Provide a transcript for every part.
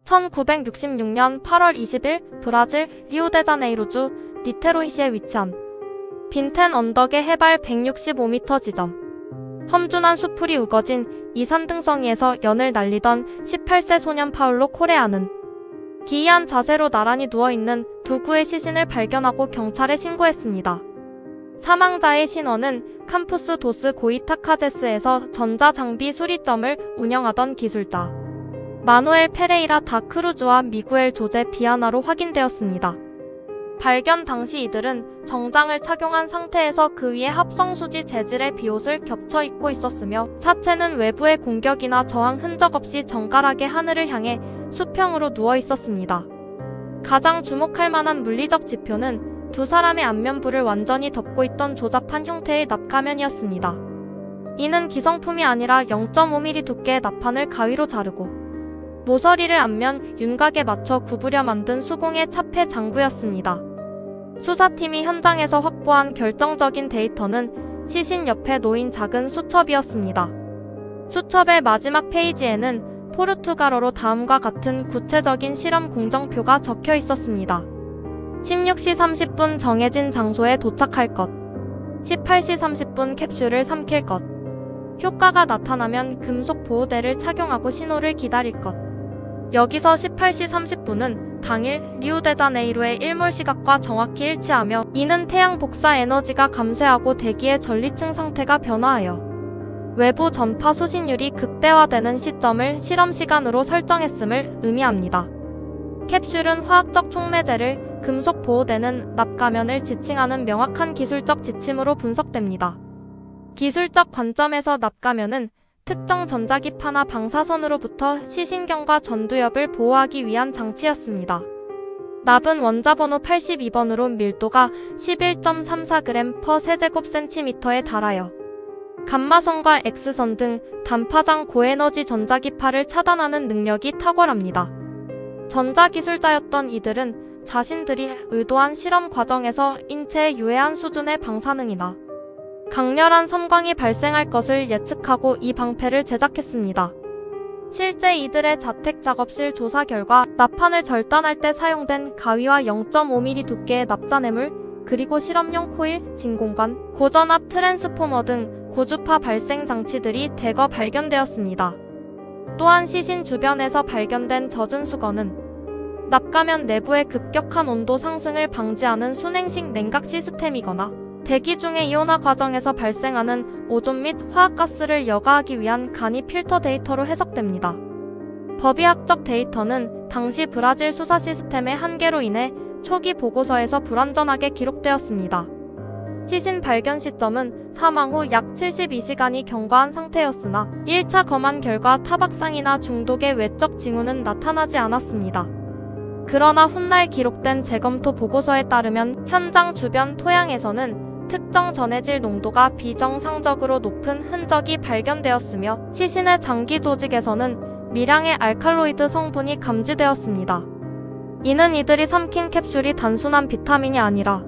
1966년 8월 20일 브라질 리우데자네이루주 니테로이시에 위치한 빈텐 언덕의 해발 165m 지점. 험준한 수풀이 우거진 이 산등성이에서 연을 날리던 18세 소년 파울로 코레아는 기이한 자세로 나란히 누워있는 두 구의 시신을 발견하고 경찰에 신고했습니다. 사망자의 신원은 캠푸스 도스 고이타카제스에서 전자장비 수리점을 운영하던 기술자 마누엘 페레이라 다 크루즈와 미구엘 조제 비아나로 확인되었습니다. 발견 당시 이들은 정장을 착용한 상태에서 그 위에 합성수지 재질의 비옷을 겹쳐 입고 있었으며 사체는 외부의 공격이나 저항 흔적 없이 정갈하게 하늘을 향해 수평으로 누워 있었습니다. 가장 주목할 만한 물리적 지표는 두 사람의 안면부를 완전히 덮고 있던 조잡한 형태의 납가면이었습니다. 이는 기성품이 아니라 0.5mm 두께의 납판을 가위로 자르고 모서리를 앞면 윤곽에 맞춰 굽으려 만든 수공의 차폐 장구였습니다. 수사팀이 현장에서 확보한 결정적인 데이터는 시신 옆에 놓인 작은 수첩이었습니다. 수첩의 마지막 페이지에는 포르투갈어로 다음과 같은 구체적인 실험 공정표가 적혀 있었습니다. 16시 30분 정해진 장소에 도착할 것. 18시 30분 캡슐을 삼킬 것. 효과가 나타나면 금속 보호대를 착용하고 신호를 기다릴 것. 여기서 18시 30분은 당일 리우데자네이루의 일몰 시각과 정확히 일치하며 이는 태양 복사 에너지가 감쇄하고 대기의 전리층 상태가 변화하여 외부 전파 수신율이 극대화되는 시점을 실험 시간으로 설정했음을 의미합니다. 캡슐은 화학적 촉매제를, 금속 보호대는 납가면을 지칭하는 명확한 기술적 지침으로 분석됩니다. 기술적 관점에서 납가면은 특정 전자기파나 방사선으로부터 시신경과 전두엽을 보호하기 위한 장치였습니다. 납은 원자번호 82번으로 밀도가 11.34g/세제곱센티미터에 달하여 감마선과 X선 등 단파장 고에너지 전자기파를 차단하는 능력이 탁월합니다. 전자기술자였던 이들은 자신들이 의도한 실험 과정에서 인체에 유해한 수준의 방사능이나 강렬한 섬광이 발생할 것을 예측하고 이 방패를 제작했습니다. 실제 이들의 자택 작업실 조사 결과 납판을 절단할 때 사용된 가위와 0.5mm 두께의 납자뇌물, 그리고 실험용 코일, 진공관, 고전압 트랜스포머 등 고주파 발생 장치들이 대거 발견되었습니다. 또한 시신 주변에서 발견된 젖은 수건은 납가면 내부의 급격한 온도 상승을 방지하는 순행식 냉각 시스템이거나 대기 중의 이온화 과정에서 발생하는 오존 및 화학가스를 여과하기 위한 간이 필터 데이터로 해석됩니다. 법의학적 데이터는 당시 브라질 수사 시스템의 한계로 인해 초기 보고서에서 불완전하게 기록되었습니다. 시신 발견 시점은 사망 후 약 72시간이 경과한 상태였으나 1차 검안 결과 타박상이나 중독의 외적 징후는 나타나지 않았습니다. 그러나 훗날 기록된 재검토 보고서에 따르면 현장 주변 토양에서는 특정 전해질 농도가 비정상적으로 높은 흔적이 발견되었으며 시신의 장기 조직에서는 미량의 알칼로이드 성분이 감지되었습니다. 이는 이들이 삼킨 캡슐이 단순한 비타민이 아니라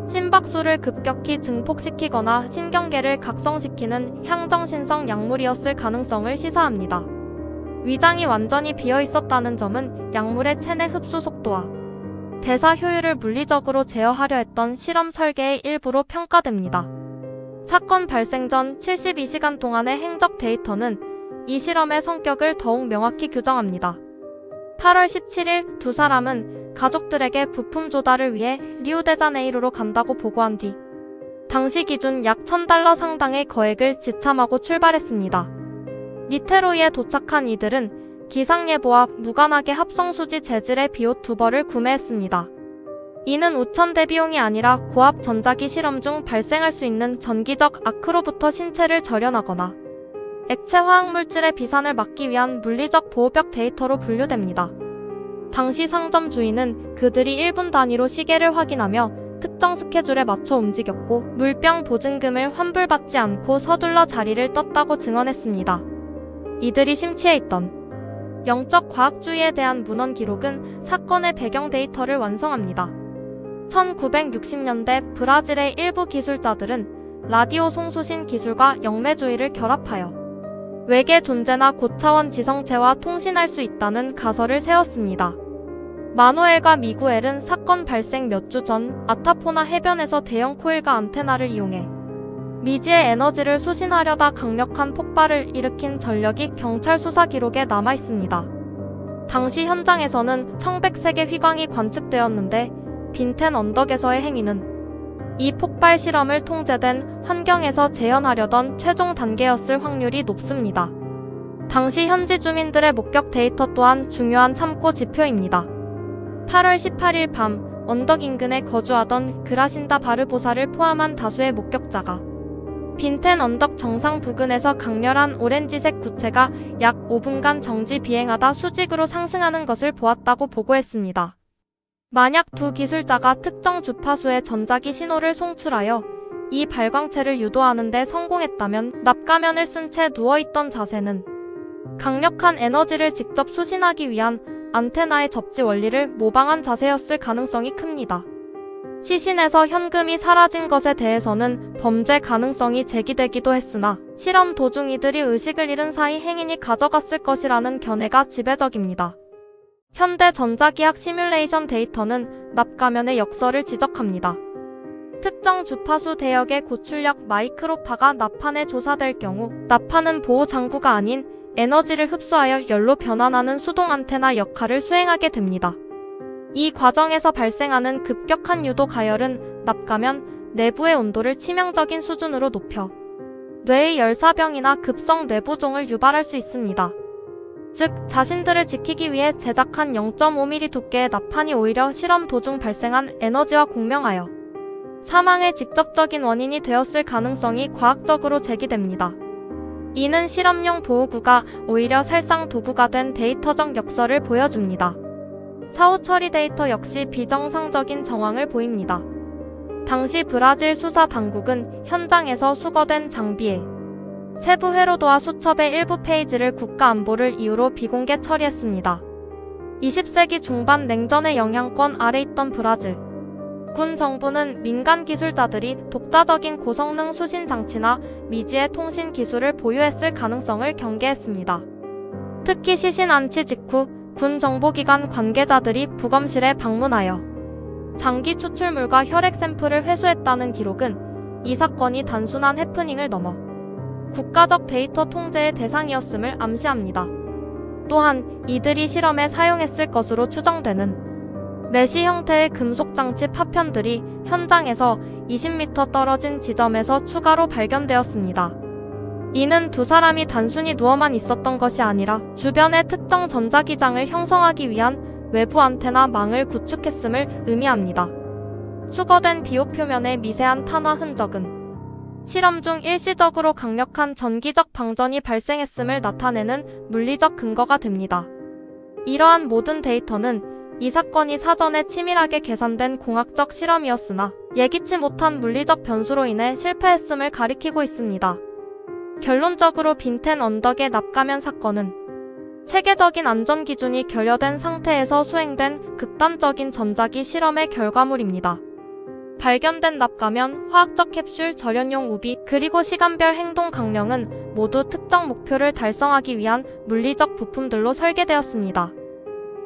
심박수를 급격히 증폭시키거나 신경계를 각성시키는 향정신성 약물이었을 가능성을 시사합니다. 위장이 완전히 비어 있었다는 점은 약물의 체내 흡수 속도와 대사 효율을 물리적으로 제어하려 했던 실험 설계의 일부로 평가됩니다. 사건 발생 전 72시간 동안의 행적 데이터는 이 실험의 성격을 더욱 명확히 규정합니다. 8월 17일 두 사람은 가족들에게 부품 조달을 위해 리우데자네이루로 간다고 보고한 뒤 당시 기준 약 $1,000 상당의 거액을 지참하고 출발했습니다. 니테로이에 도착한 이들은 기상예보와 무관하게 합성수지 재질의 비옷 2벌을 구매했습니다. 이는 우천대 비용이 아니라 고압 전자기 실험 중 발생할 수 있는 전기적 아크로부터 신체를 절연하거나 액체 화학물질의 비산을 막기 위한 물리적 보호벽 데이터로 분류됩니다. 당시 상점 주인은 그들이 1분 단위로 시계를 확인하며 특정 스케줄에 맞춰 움직였고 물병 보증금을 환불받지 않고 서둘러 자리를 떴다고 증언했습니다. 이들이 심취해 있던 영적 과학주의에 대한 문헌 기록은 사건의 배경 데이터를 완성합니다. 1960년대 브라질의 일부 기술자들은 라디오 송수신 기술과 영매주의를 결합하여 외계 존재나 고차원 지성체와 통신할 수 있다는 가설을 세웠습니다. 마누엘과 미구엘은 사건 발생 몇 주 전 아타포나 해변에서 대형 코일과 안테나를 이용해 미지의 에너지를 수신하려다 강력한 폭발을 일으킨 전력이 경찰 수사 기록에 남아 있습니다. 당시 현장에서는 청백색의 휘광이 관측되었는데 빈텐 언덕에서의 행위는 이 폭발 실험을 통제된 환경에서 재현하려던 최종 단계였을 확률이 높습니다. 당시 현지 주민들의 목격 데이터 또한 중요한 참고 지표입니다. 8월 18일 밤 언덕 인근에 거주하던 그라신다 바르보사를 포함한 다수의 목격자가 빈텐 언덕 정상 부근에서 강렬한 오렌지색 구체가 약 5분간 정지 비행하다 수직으로 상승하는 것을 보았다고 보고했습니다. 만약 두 기술자가 특정 주파수의 전자기 신호를 송출하여 이 발광체를 유도하는 데 성공했다면 납가면을 쓴 채 누워있던 자세는 강력한 에너지를 직접 수신하기 위한 안테나의 접지 원리를 모방한 자세였을 가능성이 큽니다. 시신에서 현금이 사라진 것에 대해서는 범죄 가능성이 제기되기도 했으나 실험 도중 이들이 의식을 잃은 사이 행인이 가져갔을 것이라는 견해가 지배적입니다. 현대 전자기학 시뮬레이션 데이터는 납가면의 역설을 지적합니다. 특정 주파수 대역의 고출력 마이크로파가 납판에 조사될 경우 납판은 보호 장구가 아닌 에너지를 흡수하여 열로 변환하는 수동 안테나 역할을 수행하게 됩니다. 이 과정에서 발생하는 급격한 유도 가열은 납가면 내부의 온도를 치명적인 수준으로 높여 뇌의 열사병이나 급성 뇌부종을 유발할 수 있습니다. 즉, 자신들을 지키기 위해 제작한 0.5mm 두께의 납판이 오히려 실험 도중 발생한 에너지와 공명하여 사망의 직접적인 원인이 되었을 가능성이 과학적으로 제기됩니다. 이는 실험용 보호구가 오히려 살상 도구가 된 데이터적 역설을 보여줍니다. 사후 처리 데이터 역시 비정상적인 정황을 보입니다. 당시 브라질 수사 당국은 현장에서 수거된 장비에 세부 회로도와 수첩의 일부 페이지를 국가안보를 이유로 비공개 처리했습니다. 20세기 중반 냉전의 영향권 아래 있던 브라질 군 정부는 민간 기술자들이 독자적인 고성능 수신 장치나 미지의 통신 기술을 보유했을 가능성을 경계했습니다. 특히 시신 안치 직후 군 정보기관 관계자들이 부검실에 방문하여 장기 추출물과 혈액 샘플을 회수했다는 기록은 이 사건이 단순한 해프닝을 넘어 국가적 데이터 통제의 대상이었음을 암시합니다. 또한 이들이 실험에 사용했을 것으로 추정되는 메시 형태의 금속장치 파편들이 현장에서 20m 떨어진 지점에서 추가로 발견되었습니다. 이는 두 사람이 단순히 누워만 있었던 것이 아니라 주변의 특정 전자기장을 형성하기 위한 외부 안테나 망을 구축했음을 의미합니다. 수거된 비호 표면의 미세한 탄화 흔적은 실험 중 일시적으로 강력한 전기적 방전이 발생했음을 나타내는 물리적 근거가 됩니다. 이러한 모든 데이터는 이 사건이 사전에 치밀하게 계산된 공학적 실험이었으나 예기치 못한 물리적 변수로 인해 실패했음을 가리키고 있습니다. 결론적으로 빈텐 언덕의 납가면 사건은 세계적인 안전기준이 결여된 상태에서 수행된 극단적인 전자기 실험의 결과물입니다. 발견된 납가면, 화학적 캡슐, 절연용 우비, 그리고 시간별 행동 강령은 모두 특정 목표를 달성하기 위한 물리적 부품들로 설계되었습니다.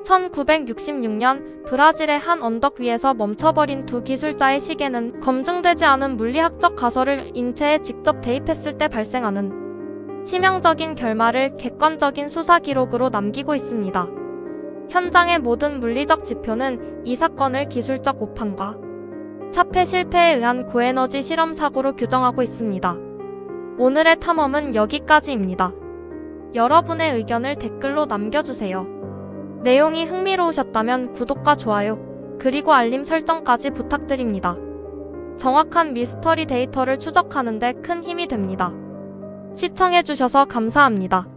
1966년 브라질의 한 언덕 위에서 멈춰버린 두 기술자의 시계는 검증되지 않은 물리학적 가설을 인체에 직접 대입했을 때 발생하는 치명적인 결말을 객관적인 수사 기록으로 남기고 있습니다. 현장의 모든 물리적 지표는 이 사건을 기술적 오판과 차폐 실패에 의한 고에너지 실험 사고로 규정하고 있습니다. 오늘의 탐험은 여기까지입니다. 여러분의 의견을 댓글로 남겨주세요. 내용이 흥미로우셨다면 구독과 좋아요, 그리고 알림 설정까지 부탁드립니다. 정확한 미스터리 데이터를 추적하는 데 큰 힘이 됩니다. 시청해주셔서 감사합니다.